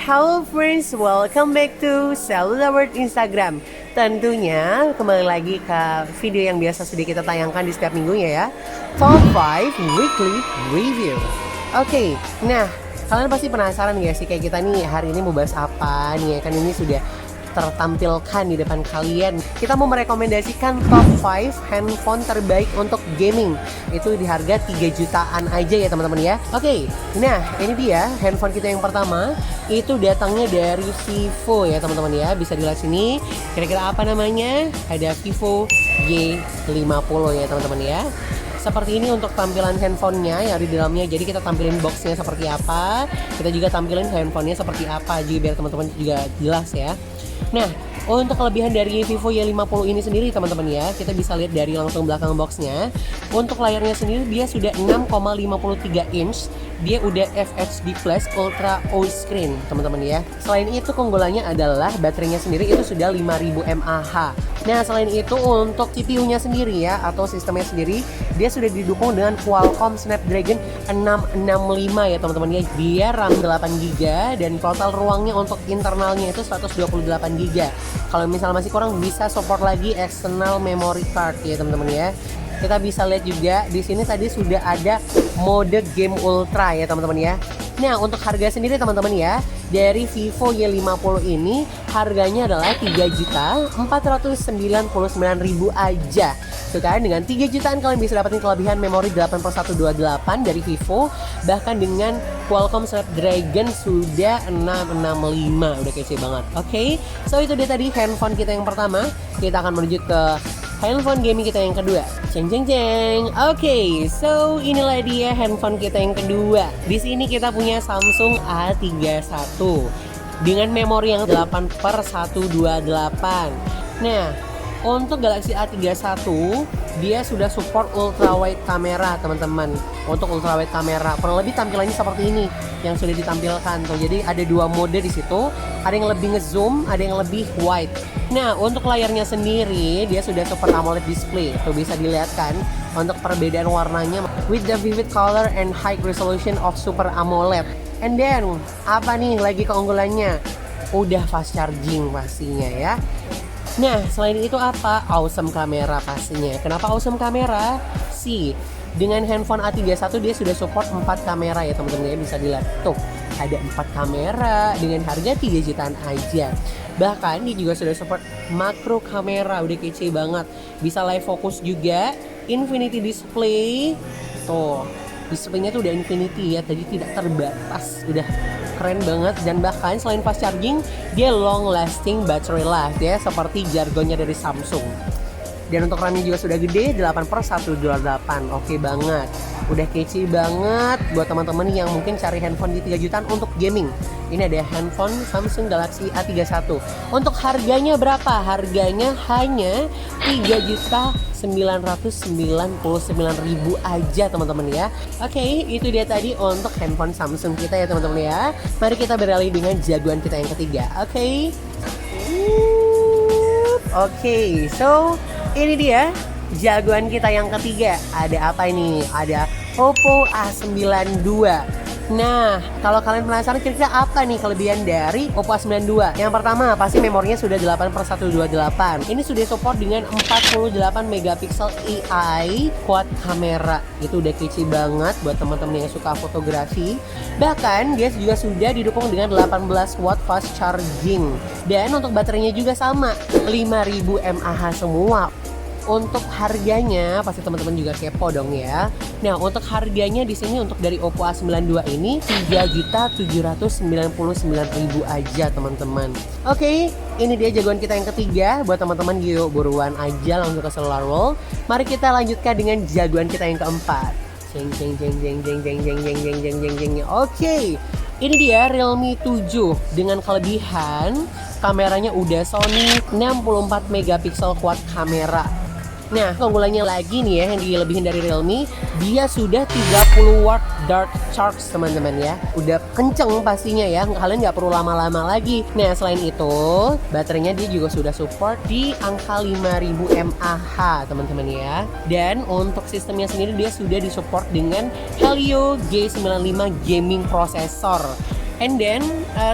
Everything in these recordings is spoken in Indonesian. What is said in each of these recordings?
Hello friends, welcome back to Cellular World Instagram. Tentunya kembali lagi ke video yang biasa sudah kita tayangkan di setiap minggunya ya, Top 5 Weekly Review. Oke, nah kalian pasti penasaran gak sih kayak kita nih hari ini mau bahas apa nih ya, kan ini sudah tertampilkan di depan kalian. Kita mau merekomendasikan top 5 handphone terbaik untuk gaming. Itu di harga 3 jutaan aja ya teman-teman ya. Oke, nah ini dia handphone kita yang pertama. Itu datangnya dari Vivo ya teman-teman ya. Bisa dilihat sini. Kira-kira apa namanya? Ada Vivo Y50 ya teman-teman ya. Seperti ini untuk tampilan handphonenya yang di dalamnya. Jadi kita tampilin boxnya seperti apa, kita juga tampilin handphonenya seperti apa, jadi biar teman-teman juga jelas ya. Nah, untuk kelebihan dari Vivo Y50 ini sendiri teman-teman ya, kita bisa lihat dari langsung belakang boxnya. Untuk layarnya sendiri dia sudah 6,53 inch. Dia udah FHD Plus Ultra OLED Screen teman-teman ya. Selain itu keunggulannya adalah baterainya sendiri itu sudah 5000 mAh. Nah selain itu untuk CPU-nya sendiri ya, atau sistemnya sendiri, dia sudah didukung dengan Qualcomm Snapdragon 665 ya teman-teman ya. Dia RAM 8GB dan total ruangnya untuk internalnya itu 128GB. Kalau misalnya masih kurang bisa support lagi external memory card ya teman-teman ya. Kita bisa lihat juga di sini tadi sudah ada mode game ultra ya teman-teman ya. Nah untuk harga sendiri teman-teman ya, dari Vivo Y50 ini harganya adalah 3.499.000 aja. Tuh kan, dengan 3 jutaan kalian bisa dapetin kelebihan memori 8+128 dari Vivo. Bahkan dengan Qualcomm Snapdragon sudah 665, udah kece banget. Oke, so itu dia tadi handphone kita yang pertama. Kita akan menuju ke handphone gaming kita yang kedua. Ceng ceng ceng. Oke, so inilah dia handphone kita yang kedua. Di sini kita punya Samsung A31 dengan memori yang 8/128. Nah, untuk Galaxy A31 dia sudah support ultra wide kamera teman-teman. Untuk ultra wide kamera kurang lebih tampilannya seperti ini yang sudah ditampilkan tuh. Jadi ada dua mode di situ, ada yang lebih ngezoom, ada yang lebih wide. Nah untuk layarnya sendiri dia sudah super AMOLED display, tuh bisa dilihat kan untuk perbedaan warnanya with the vivid color and high resolution of super AMOLED. And then apa nih lagi keunggulannya? Udah fast charging pastinya ya. Nah selain itu apa? Awesome kamera pastinya. Kenapa awesome kamera? Dengan handphone A31 dia sudah support 4 kamera ya teman-teman ya, bisa dilihat tuh ada 4 kamera dengan harga 3 jutaan aja. Bahkan dia juga sudah support makro kamera, udah kece banget. Bisa live focus juga, infinity display. Tuh, displaynya tuh udah infinity ya, tadi tidak terbatas, udah keren banget. Dan bahkan selain fast charging, dia long lasting battery life ya, seperti jargonnya dari Samsung. Dan untuk RAM-nya juga sudah gede, 8/128. Oke banget. Udah kece banget buat teman-teman yang mungkin cari handphone di 3 jutaan untuk gaming. Ini ada handphone Samsung Galaxy A31. Untuk harganya berapa? Harganya hanya 3.999.000 aja teman-teman ya. Oke, itu dia tadi untuk handphone Samsung kita ya teman-teman ya. Mari kita beralih dengan jagoan kita yang ketiga. Oke, so ini dia jagoan kita yang ketiga. Ada apa ini? Ada Oppo A92. Nah, kalau kalian penasaran kira-kira apa nih kelebihan dari Oppo A92? Yang pertama, pasti memorinya sudah 8/128. Ini sudah support dengan 48 megapiksel AI quad kamera. Itu udah kece banget buat teman-teman yang suka fotografi. Bahkan dia juga sudah didukung dengan 18 watt fast charging. Dan untuk baterainya juga sama, 5000 mAh semua. Untuk harganya pasti teman-teman juga kepo dong ya. Nah untuk harganya di sini untuk dari Oppo A92 ini 3.799.000 aja teman-teman. Oke, ini dia jagoan kita yang ketiga. Buat teman-teman yuk buruan aja langsung ke Cellular World. Mari kita lanjutkan dengan jagoan kita yang keempat. Jeng jeng jeng jeng jeng jeng jeng jeng jeng jeng jeng jeng. Oke, ini dia Realme 7 dengan kelebihan kameranya udah Sony 64 megapiksel quad kamera. Nah, keunggulannya lagi nih ya yang dilebihin dari Realme, dia sudah 30 watt dart charge teman-teman ya. Udah kenceng pastinya ya, kalian nggak perlu lama-lama lagi. Nah, selain itu, baterainya dia juga sudah support di angka 5000 mAh teman-teman ya. Dan untuk sistemnya sendiri dia sudah disupport dengan Helio G95 gaming processor. And then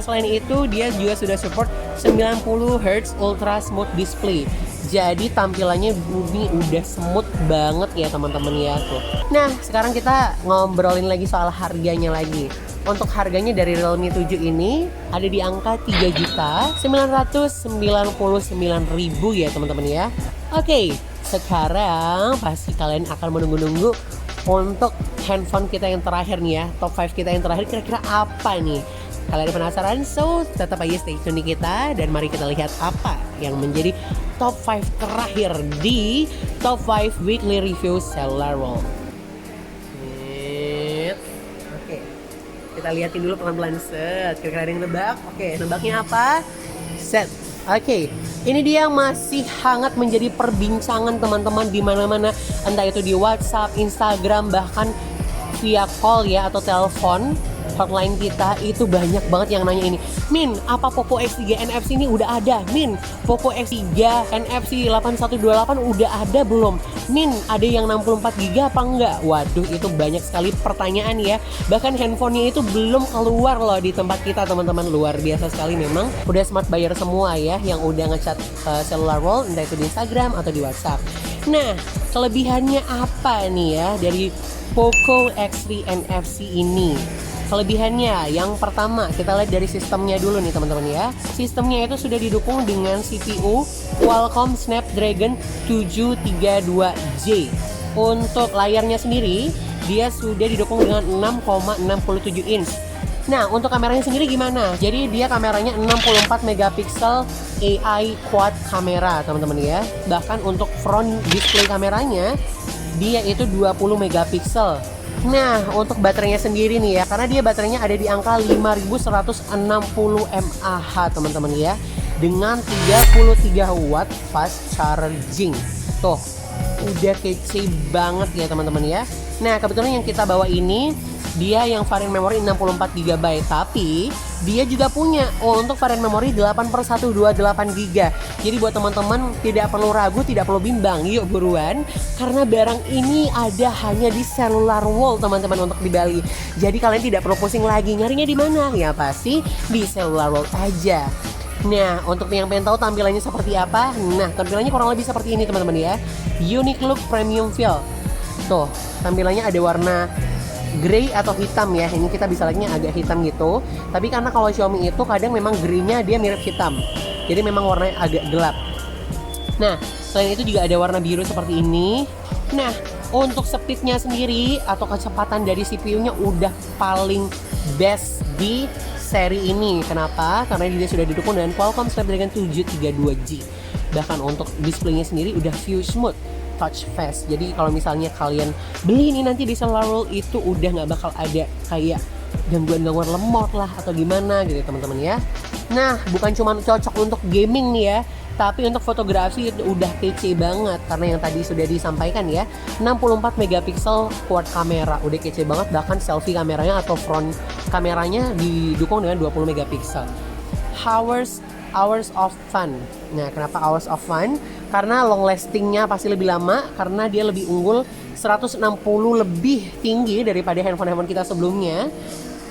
selain itu dia juga sudah support 90 Hz Ultra Smooth Display. Jadi tampilannya ini udah smooth banget ya teman-teman ya tuh. Nah sekarang kita ngobrolin lagi soal harganya lagi. Untuk harganya dari Realme 7 ini ada di angka 3.999.000 ya teman-teman ya. Oke, sekarang pasti kalian akan menunggu-nunggu untuk handphone kita yang terakhir nih ya, top 5 kita yang terakhir kira-kira apa nih? Kalian penasaran? So, tetap aja stay tune di kita dan mari kita lihat apa yang menjadi top 5 terakhir di top 5 weekly review Cellular World. Oke, kita lihatin dulu pelan-pelan set. Kira-kira ada yang nebak? Oke, nebaknya apa? Set. Oke, ini dia yang masih hangat menjadi perbincangan teman-teman di mana-mana, entah itu di WhatsApp, Instagram, bahkan via call ya atau telepon. Hotline kita itu banyak banget yang nanya ini, Min, apa Poco X3 NFC ini udah ada? Min, Poco X3 NFC 8128 udah ada belum? Min, ada yang 64GB apa enggak? Waduh, itu banyak sekali pertanyaan ya. Bahkan handphonenya itu belum keluar loh di tempat kita teman-teman. Luar biasa sekali memang. Udah smart buyer semua ya yang udah ngechat Cellular World, entah itu di Instagram atau di WhatsApp. Nah, kelebihannya apa nih ya dari Poco X3 NFC ini? Kelebihannya, yang pertama kita lihat dari sistemnya dulu nih teman-teman ya. Sistemnya itu sudah didukung dengan CPU Qualcomm Snapdragon 732J. Untuk layarnya sendiri, dia sudah didukung dengan 6,67 inch. Nah, untuk kameranya sendiri gimana? Jadi dia kameranya 64 megapiksel AI quad kamera teman-teman ya. Bahkan untuk front display kameranya, dia itu 20 megapiksel. Nah, untuk baterainya sendiri nih ya, karena dia baterainya ada di angka 5160 mAh teman-teman ya, dengan 33 watt fast charging. Tuh, udah kece banget ya teman-teman ya. Nah, kebetulan yang kita bawa ini dia yang varian memori 64GB, tapi dia juga punya untuk varian memori 8/128GB. Jadi buat teman-teman tidak perlu ragu, tidak perlu bimbang, yuk buruan, karena barang ini ada hanya di Cellular World teman-teman untuk di Bali. Jadi kalian tidak perlu pusing lagi nyarinya di mana, ya pasti di Cellular World aja. Nah, untuk yang pengen tahu tampilannya seperti apa, nah tampilannya kurang lebih seperti ini teman-teman ya. Unique look premium feel. Tuh, tampilannya ada warna grey atau hitam ya. Ini kita bisa lihatnya agak hitam gitu. Tapi karena kalau Xiaomi itu kadang memang grey-nya dia mirip hitam. Jadi memang warnanya agak gelap. Nah, selain itu juga ada warna biru seperti ini. Nah, untuk speednya sendiri atau kecepatan dari CPU-nya udah paling best di seri ini. Kenapa? Karena dia sudah didukung dengan Qualcomm Snapdragon 732G. Bahkan untuk displaynya sendiri udah View Smooth Touch Face. Jadi kalau misalnya kalian beli ini nanti di Cellular World itu udah nggak bakal ada kayak gangguan-gangguan lemot lah atau gimana gitu teman-teman ya. Nah, bukan cuma cocok untuk gaming nih ya, tapi untuk fotografi itu udah kece banget karena yang tadi sudah disampaikan ya, 64 megapiksel quad kamera udah kece banget. Bahkan selfie kameranya atau front kameranya didukung dengan 20 megapiksel. Hours of fun. Nah, kenapa hours of fun? Karena long lastingnya pasti lebih lama karena dia lebih unggul 160 lebih tinggi daripada handphone-handphone kita sebelumnya.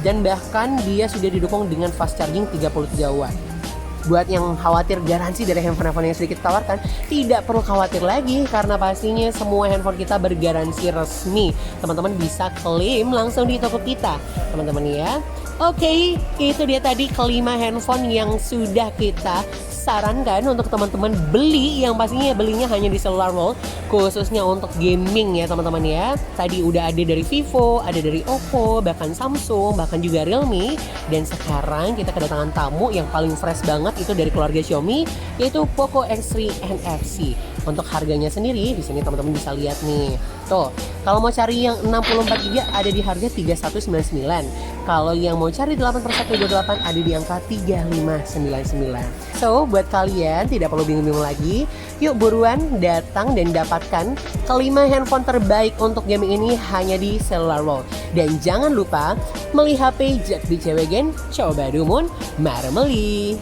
Dan bahkan dia sudah didukung dengan fast charging 33 watt. Buat yang khawatir garansi dari handphone-handphone yang sudah kita tawarkan, tidak perlu khawatir lagi karena pastinya semua handphone kita bergaransi resmi. Teman-teman bisa klaim langsung di toko kita, teman-teman ya. Oke, itu dia tadi kelima handphone yang sudah kita sarankan untuk teman-teman beli, yang pastinya belinya hanya di Cellular World khususnya untuk gaming ya teman-teman ya. Tadi udah ada dari Vivo, ada dari Oppo, bahkan Samsung, bahkan juga Realme, dan sekarang kita kedatangan tamu yang paling fresh banget itu dari keluarga Xiaomi, yaitu Poco X3 NFC. Untuk harganya sendiri di sini teman-teman bisa lihat nih. Tuh, kalau mau cari yang 64GB ada di harga 3199. Kalau yang mau cari 8/128 ada di angka 3599. So, buat kalian tidak perlu bingung-bingung lagi. Yuk buruan datang dan dapatkan kelima handphone terbaik untuk gaming ini hanya di Cellular World. Dan jangan lupa, meli HP Jak di Cewegen, coba dumun, marmeli.